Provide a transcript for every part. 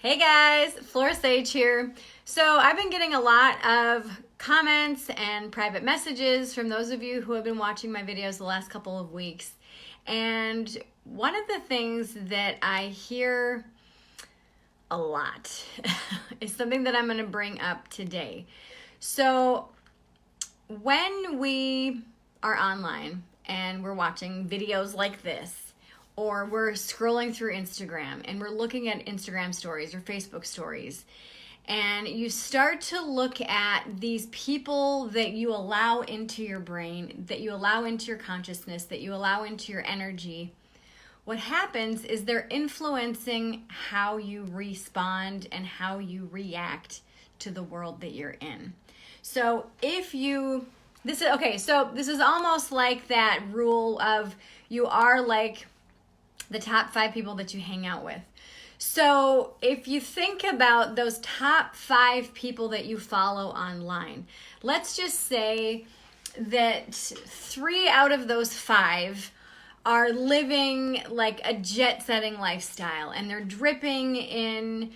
Hey guys, Flora here. So I've been getting a lot of comments and private messages from those of you who have been watching my videos the last couple of weeks. And one of the things that I hear a lot is something that I'm going to bring up today. So when we are online and we're watching videos like this, or we're scrolling through Instagram and we're looking at Instagram stories or Facebook stories, and you start to look at these people that you allow into your brain, that you allow into your consciousness, that you allow into your energy, what happens is they're influencing how you respond and how you react to the world that you're in. So this is almost like that rule of you are like the top 5 people that you hang out with. So if you think about those top 5 people that you follow online, let's just say that 3 out of those 5 are living like a jet-setting lifestyle, and they're dripping in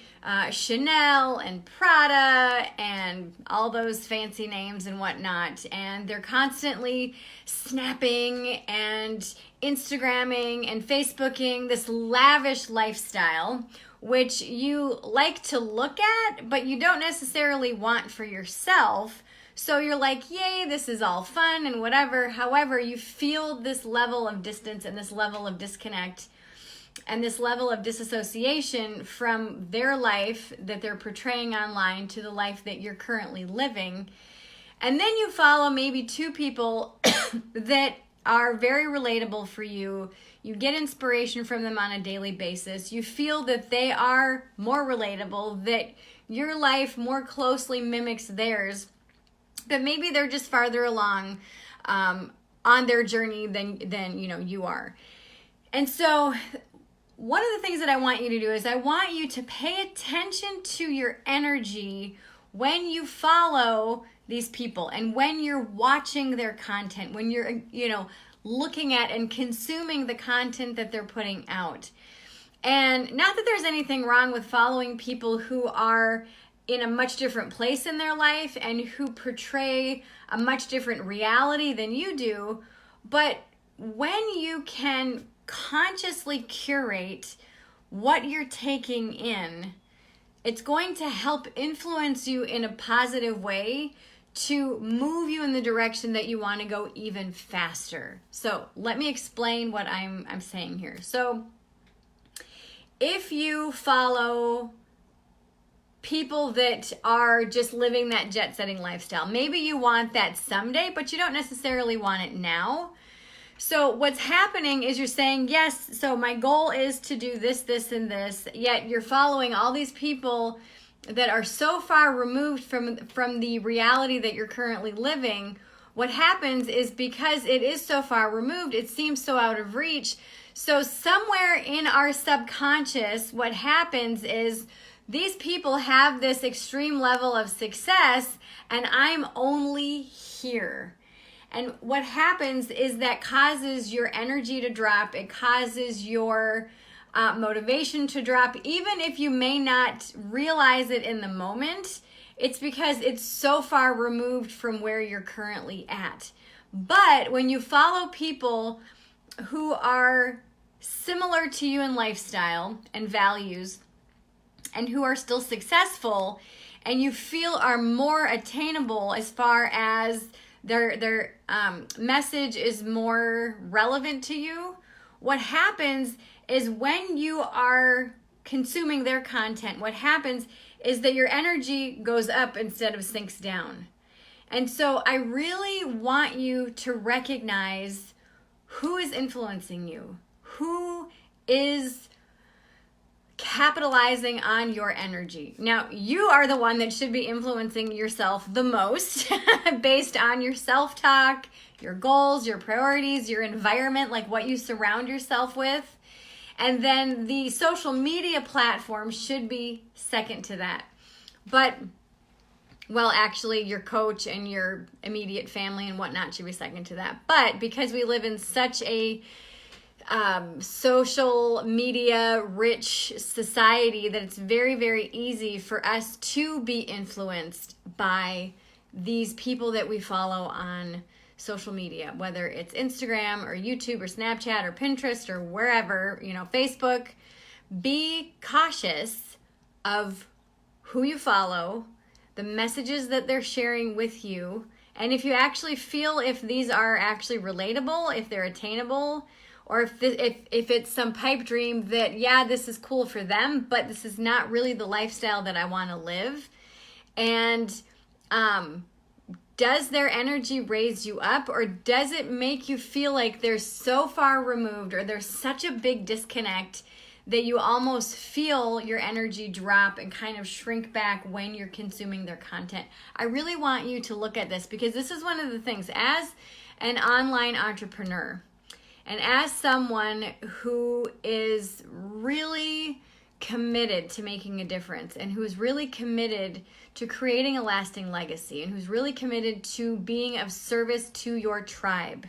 Chanel and Prada and all those fancy names and whatnot, and they're constantly snapping and Instagramming and Facebooking this lavish lifestyle, which you like to look at, but you don't necessarily want for yourself. So you're like, yay, this is all fun and whatever. However, you feel this level of distance and this level of disconnect and this level of disassociation from their life that they're portraying online to the life that you're currently living. And then you follow maybe 2 people that are very relatable for you. You get inspiration from them on a daily basis. You feel that they are more relatable, that your life more closely mimics theirs. But maybe they're just farther along on their journey than you are. And so one of the things that I want you to do is I want you to pay attention to your energy when you follow these people and when you're watching their content, when you're looking at and consuming the content that they're putting out. And not that there's anything wrong with following people who are in a much different place in their life and who portray a much different reality than you do. But when you can consciously curate what you're taking in, it's going to help influence you in a positive way to move you in the direction that you want to go even faster. So let me explain what I'm saying here. So if you follow people that are just living that jet-setting lifestyle, maybe you want that someday, but you don't necessarily want it now. So what's happening is you're saying, yes, so my goal is to do this, this, and this, yet you're following all these people that are so far removed from the reality that you're currently living. What happens is because it is so far removed, it seems so out of reach. So somewhere in our subconscious, what happens is these people have this extreme level of success and I'm only here. And what happens is that causes your energy to drop. It causes your motivation to drop. Even if you may not realize it in the moment, it's because it's so far removed from where you're currently at. But when you follow people who are similar to you in lifestyle and values, and who are still successful, and you feel are more attainable as far as their message is more relevant to you, what happens is when you are consuming their content, what happens is that your energy goes up instead of sinks down. And so I really want you to recognize who is influencing you, who is capitalizing on your energy. Now, you are the one that should be influencing yourself the most based on your self-talk, your goals, your priorities, your environment, like what you surround yourself with. And then the social media platform should be second to that. But, well, actually, your coach and your immediate family and whatnot should be second to that. But because we live in such a social media rich society that it's very, very easy for us to be influenced by these people that we follow on social media, whether it's Instagram or YouTube or Snapchat or Pinterest or wherever, Facebook. Be cautious of who you follow, the messages that they're sharing with you, and if you actually feel if these are actually relatable, if they're attainable, or if it's some pipe dream that, yeah, this is cool for them, but this is not really the lifestyle that I want to live. And does their energy raise you up, or does it make you feel like they're so far removed, or there's such a big disconnect that you almost feel your energy drop and kind of shrink back when you're consuming their content? I really want you to look at this, because this is one of the things as an online entrepreneur and as someone who is really committed to making a difference and who's really committed to creating a lasting legacy and who's really committed to being of service to your tribe.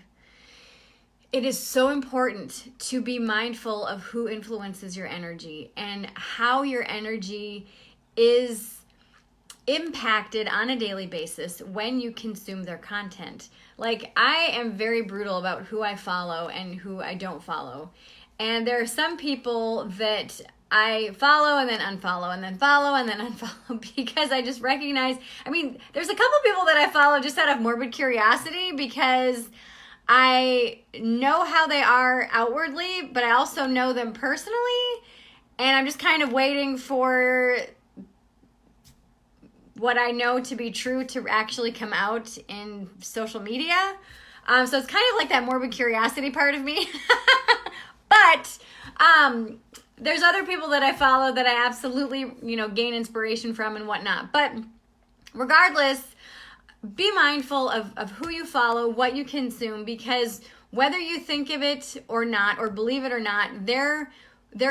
It is so important to be mindful of who influences your energy and how your energy is impacted on a daily basis when you consume their content. Like, I am very brutal about who I follow and who I don't follow. And there are some people that I follow and then unfollow and then follow and then unfollow because I just recognize, there's a couple people that I follow just out of morbid curiosity because I know how they are outwardly, but I also know them personally, and I'm just kind of waiting for what I know to be true to actually come out in social media. So it's kind of like that morbid curiosity part of me. But there's other people that I follow that I absolutely, gain inspiration from and whatnot. But regardless, be mindful of who you follow, what you consume, because whether you think of it or not, or believe it or not, their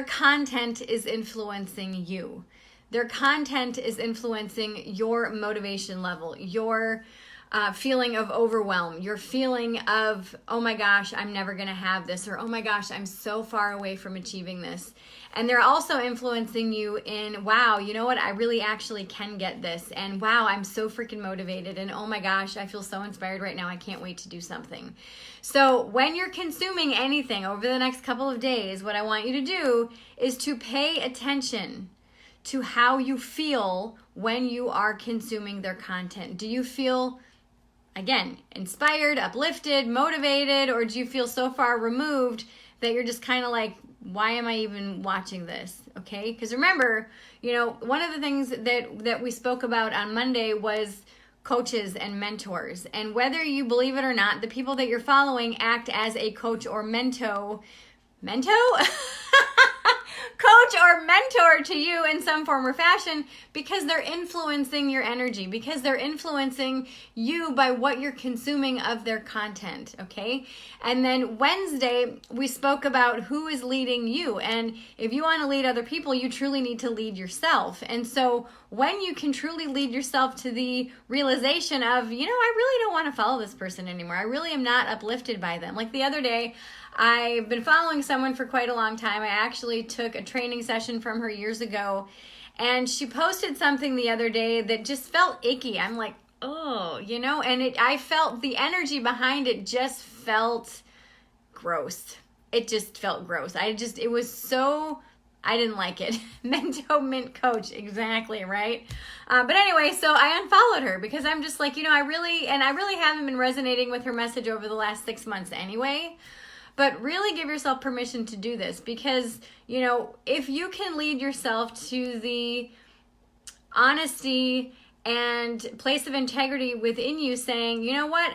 content is influencing you. Their content is influencing your motivation level, your feeling of overwhelm, your feeling of, oh my gosh, I'm never going to have this, or oh my gosh, I'm so far away from achieving this. And they're also influencing you in, wow, you know what, I really actually can get this, and wow, I'm so freaking motivated, and oh my gosh, I feel so inspired right now, I can't wait to do something. So when you're consuming anything over the next couple of days, what I want you to do is to pay attention to how you feel when you are consuming their content. Do you feel, again, inspired, uplifted, motivated, or do you feel so far removed that you're just kind of like, why am I even watching this? Okay? Because remember, one of the things that we spoke about on Monday was coaches and mentors. And whether you believe it or not, the people that you're following act as a coach or mento? Coach or mentor to you in some form or fashion, because they're influencing your energy, because they're influencing you by what you're consuming of their content, okay? And then Wednesday, we spoke about who is leading you. And if you want to lead other people, you truly need to lead yourself. And so when you can truly lead yourself to the realization of, I really don't want to follow this person anymore. I really am not uplifted by them. Like the other day, I've been following someone for quite a long time. I actually took a training session from her years ago, and she posted something the other day that just felt icky. I'm like, oh, and I felt the energy behind it just felt gross. It just felt gross. It was so, I didn't like it. Mento mint coach, exactly, right? But anyway, so I unfollowed her because I'm just like, I really haven't been resonating with her message over the last 6 months anyway. But really give yourself permission to do this because, if you can lead yourself to the honesty and place of integrity within you saying, you know what,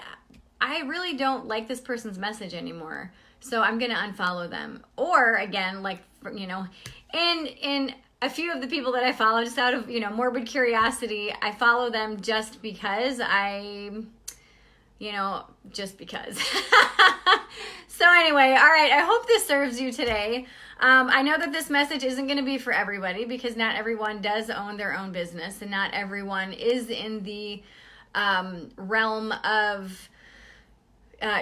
I really don't like this person's message anymore, so I'm going to unfollow them. Or again, like, in a few of the people that I follow, just out of, morbid curiosity, I follow them just because just because. So anyway, all right, I hope this serves you today. I know that this message isn't going to be for everybody because not everyone does own their own business and not everyone is in the realm of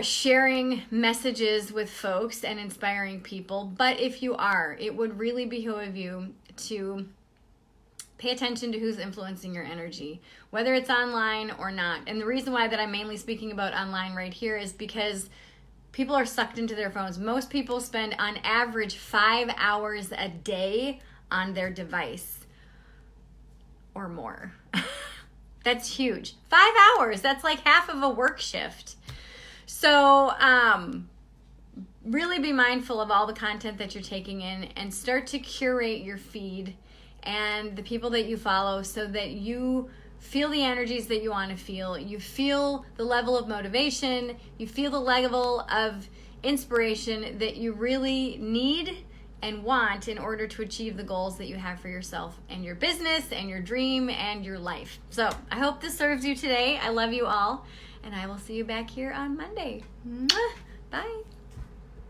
sharing messages with folks and inspiring people. But if you are, it would really behoove you to pay attention to who's influencing your energy, whether it's online or not. And the reason why that I'm mainly speaking about online right here is because people are sucked into their phones. Most people spend on average 5 hours a day on their device or more. That's huge. 5 hours, that's like half of a work shift. So really be mindful of all the content that you're taking in and start to curate your feed and the people that you follow so that you feel the energies that you want to feel. You feel the level of motivation. You feel the level of inspiration that you really need and want in order to achieve the goals that you have for yourself and your business and your dream and your life. So I hope this serves you today. I love you all. And I will see you back here on Monday. Mwah. Bye.